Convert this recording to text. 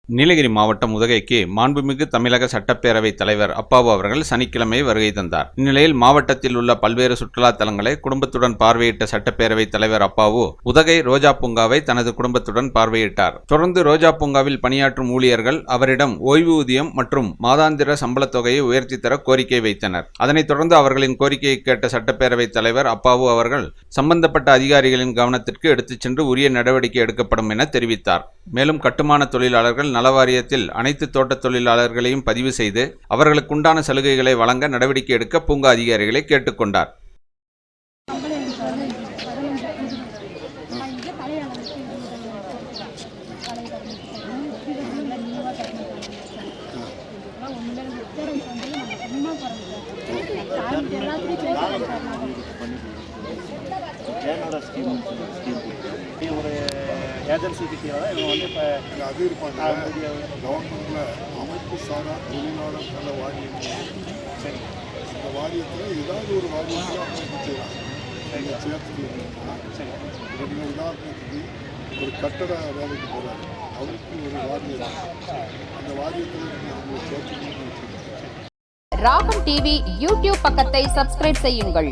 நீலகிரி மாவட்டம் உதகைக்கு மாண்புமிகு தமிழக சட்டப்பேரவைத் தலைவர் அப்பாவு அவர்கள் சனிக்கிழமை வருகை தந்தார். இந்நிலையில் மாவட்டத்தில் உள்ள பல்வேறு சுற்றுலா தலங்களை குடும்பத்துடன் பார்வையிட்ட சட்டப்பேரவைத் தலைவர் அப்பாவு உதகை ரோஜா பூங்காவை தனது குடும்பத்துடன் பார்வையிட்டார். தொடர்ந்து ரோஜா பூங்காவில் பணியாற்றும் ஊழியர்கள் அவரிடம் ஓய்வூதியம் மற்றும் மாதாந்திர சம்பளத் தொகையை உயர்த்தி தர கோரிக்கை வைத்தனர். அதனைத் தொடர்ந்து அவர்களின் கோரிக்கையை கேட்ட சட்டப்பேரவைத் தலைவர் அப்பாவு அவர்கள் சம்பந்தப்பட்ட அதிகாரிகளின் கவனத்திற்கு எடுத்துச் சென்று உரிய நடவடிக்கை எடுக்கப்படும் என தெரிவித்தார். மேலும் கட்டுமான தொழிலாளர்கள் நலவாரியத்தில் அனைத்து தோட்ட தொழிலாளர்களையும் பதிவு செய்து அவர்களுக்குண்டான சலுகைகளை வழங்க நடவடிக்கை எடுக்க பூங்கா அதிகாரிகளை கேட்டுக்கொண்டார். ஏஜென்சிக்கு கீழே இவங்க வந்து இப்போ அது இருப்பாங்க. கவர்மெண்ட்டில் அமைப்பு சாரா தொழிலாளர் நல வாரியம். சரி, இந்த வாரியத்தில் ஏதாவது ஒரு வாரியத்தில் அமைப்பு செய்யலாம். நீங்கள் சேர்த்துக்கிட்டீங்கன்னா சரி, இப்போ நீங்கள் உதாரணத்துக்கு ஒரு கட்டட வேலைக்கு போகிறாரு, அவருக்கு ஒரு வாரியம், அந்த வாரியத்தில் நீங்கள் அவங்களை சேர்த்துக்கணும்னு வச்சுக்கோங்க. ராகம் டிவி யூடியூப் பக்கத்தை சப்ஸ்கிரைப் செய்யுங்கள்.